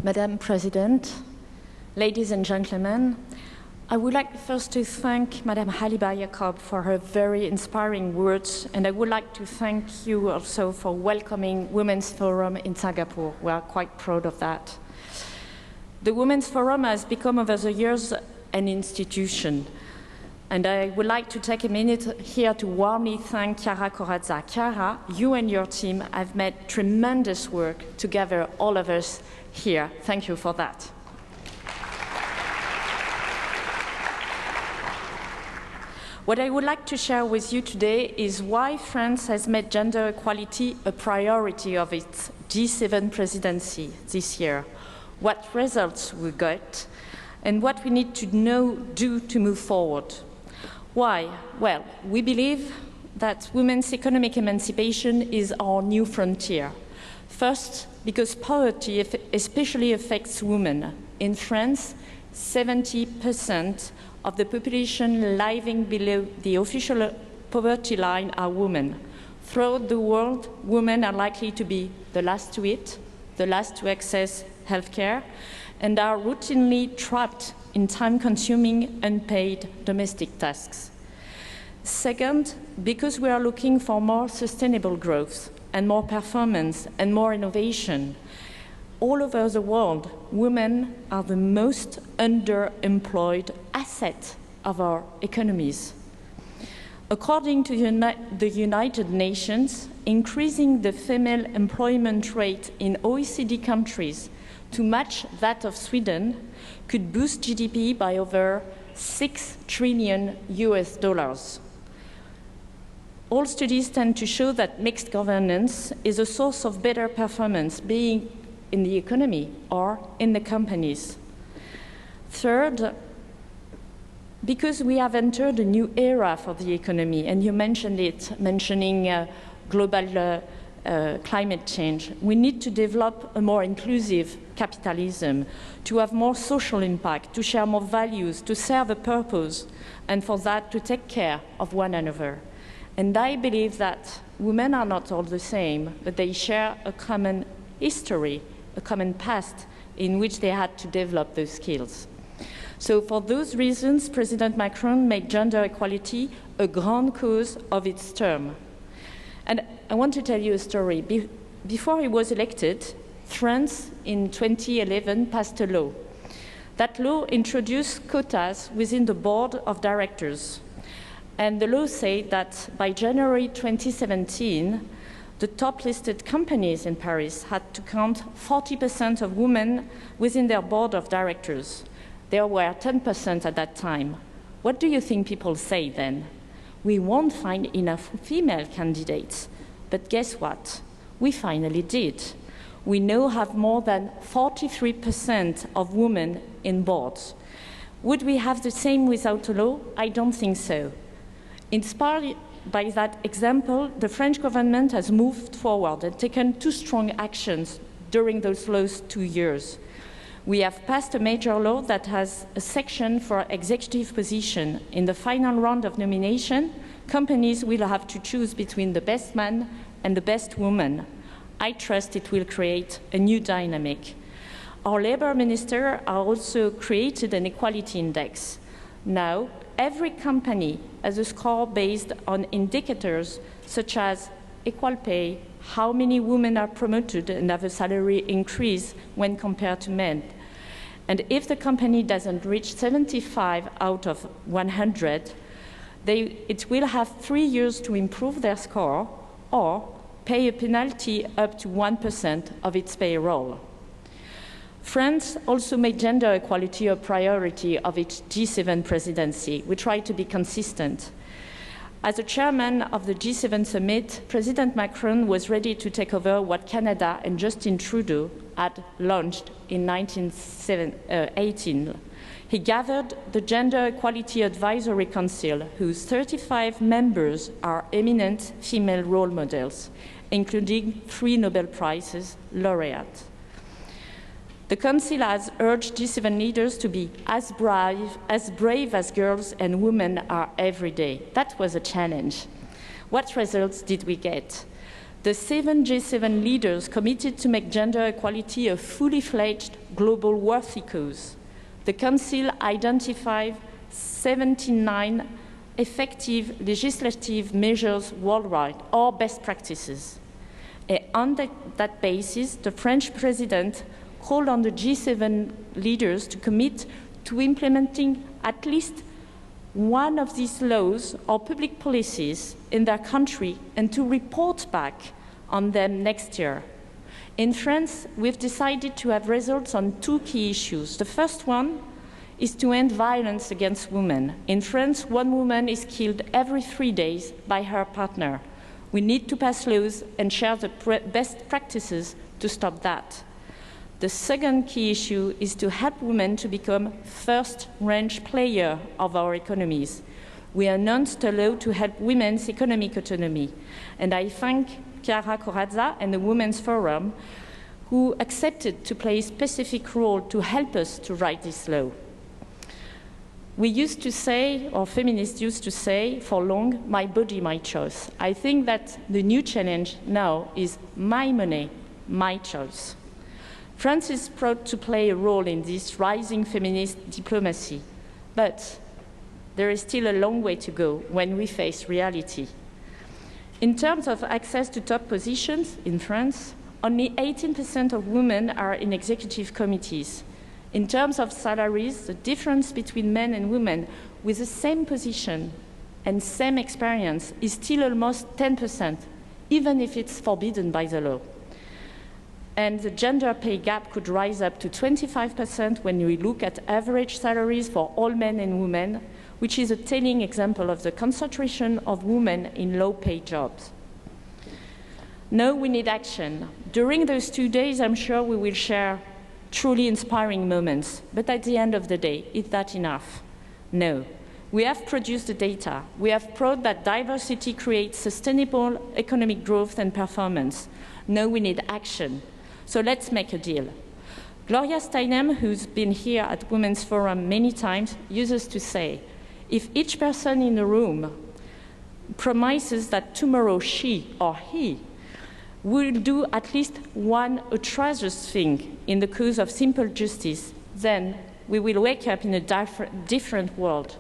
Madam President, ladies and gentlemen, I would like first to thank Madam Haliba Jacob for her very inspiring words, and I would like to thank you also for welcoming Women's Forum in Singapore. We are quite proud of that. The Women's Forum has become over the years an institution, and I would like to take a minute here to warmly thank Chiara Corazza. Chiara, you and your team have made tremendous work to gather all of us here. Thank you for that. What I would like to share with you today is why France has made gender equality a priority of its G7 presidency this year, what results we got, and what we need to do to move forward. Why? Well, we believe that women's economic emancipation is our new frontier. First, because poverty especially affects women. In France, 70% of the population living below the official poverty line are women. Throughout the world, women are likely to be the last to eat, the last to access healthcare, and are routinely trapped in time-consuming, unpaid domestic tasks. Second, because we are looking for more sustainable growth and more performance and more innovation. All over the world, women are the most underemployed asset of our economies. According to the United Nations, increasing the female employment rate in OECD countries to match that of Sweden could boost GDP by over $6 trillion. All studies tend to show that mixed governance is a source of better performance, being in the economy or in the companies. Third, because we have entered a new era for the economy, and you mentioned it, mentioning global climate change, we need to develop a more inclusive capitalism, to have more social impact, to share more values, to serve a purpose, and for that to take care of one another. And I believe that women are not all the same, but they share a common history, a common past in which they had to develop those skills. So for those reasons, President Macron made gender equality a grand cause of its term. And I want to tell you a story. Before he was elected, France in 2011 passed a law. That law introduced quotas within the board of directors. And the law said that by January 2017, the top listed companies in Paris had to count 40% of women within their board of directors. There were 10% at that time. What do you think people say then? We won't find enough female candidates. But guess what? We finally did. We now have more than 43% of women in boards. Would we have the same without a law? I don't think so. Inspired by that example, the French government has moved forward and taken two strong actions during those last 2 years. We have passed a major law that has a section for executive position. In the final round of nomination, companies will have to choose between the best man and the best woman. I trust it will create a new dynamic. Our labor minister has also created an equality index. Now, every company has a score based on indicators such as equal pay, how many women are promoted and have a salary increase when compared to men. And if the company doesn't reach 75 out of 100, it will have 3 years to improve their score or pay a penalty up to 1% of its payroll. France also made gender equality a priority of its G7 presidency. We try to be consistent. As a chairman of the G7 summit, President Macron was ready to take over what Canada and Justin Trudeau had launched in 1918. He gathered the Gender Equality Advisory Council, whose 35 members are eminent female role models, including 3 Nobel Prizes laureates. The Council has urged G7 leaders to be as brave as girls and women are every day. That was a challenge. What results did we get? The 7 G7 leaders committed to make gender equality a fully fledged global worthy cause. The Council identified 79 effective legislative measures worldwide, or best practices. And on that basis, the French president called on the G7 leaders to commit to implementing at least one of these laws or public policies in their country and to report back on them next year. In France, we've decided to have results on 2 key issues. The first one is to end violence against women. In France, 1 woman is killed every 3 days by her partner. We need to pass laws and share the best practices to stop that. The second key issue is to help women to become first-range players of our economies. We announced a law to help women's economic autonomy, and I thank Chiara Corazza and the Women's Forum who accepted to play a specific role to help us to write this law. We used to say, or feminists used to say for long, my body, my choice. I think that the new challenge now is my money, my choice. France is proud to play a role in this rising feminist diplomacy, but there is still a long way to go when we face reality. In terms of access to top positions in France, only 18% of women are in executive committees. In terms of salaries, the difference between men and women with the same position and same experience is still almost 10%, even if it's forbidden by the law. And the gender pay gap could rise up to 25% when we look at average salaries for all men and women, which is a telling example of the concentration of women in low-paid jobs. Now we need action. During those 2 days, I'm sure we will share truly inspiring moments, but at the end of the day, is that enough? No. We have produced the data. We have proved that diversity creates sustainable economic growth and performance. Now we need action. So let's make a deal. Gloria Steinem, who's been here at Women's Forum many times, uses to say, if each person in the room promises that tomorrow she or he will do at least one atrocious thing in the cause of simple justice, then we will wake up in a different world.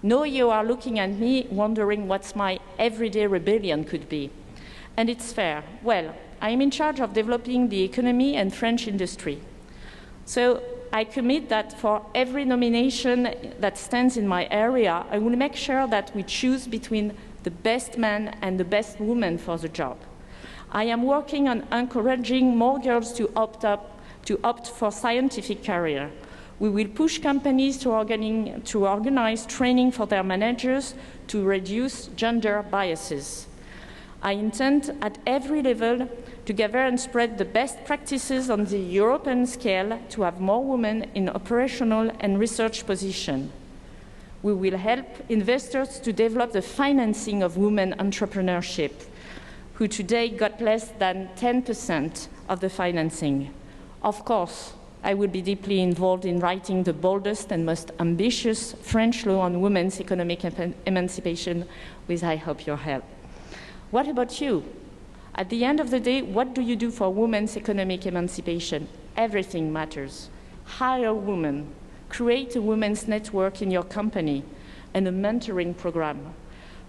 No, you are looking at me wondering what my everyday rebellion could be. And it's fair. Well, I am in charge of developing the economy and French industry. So I commit that for every nomination that stands in my area, I will make sure that we choose between the best man and the best woman for the job. I am working on encouraging more girls to opt for scientific career. We will push companies to organize training for their managers to reduce gender biases. I intend at every level to gather and spread the best practices on the European scale to have more women in operational and research positions. We will help investors to develop the financing of women entrepreneurship, who today got less than 10% of the financing. Of course, I will be deeply involved in writing the boldest and most ambitious French law on women's economic emancipation, with, I hope, your help. What about you? At the end of the day, what do you do for women's economic emancipation? Everything matters. Hire women, create a women's network in your company, and a mentoring program.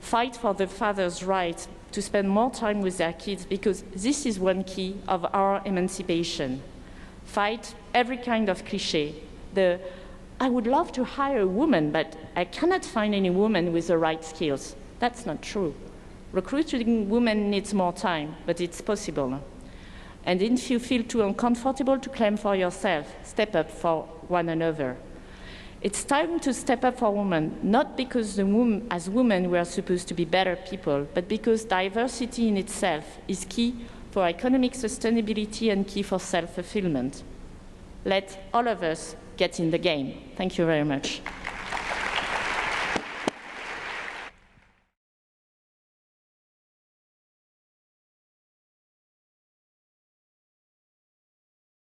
Fight for the father's right to spend more time with their kids, because this is one key of our emancipation. Fight every kind of cliché. I would love to hire a woman, but I cannot find any woman with the right skills. That's not true. Recruiting women needs more time, but it's possible. And if you feel too uncomfortable to claim for yourself, step up for one another. It's time to step up for women, not because as women we are supposed to be better people, but because diversity in itself is key for economic sustainability and key for self-fulfillment. Let all of us get in the game. Thank you very much.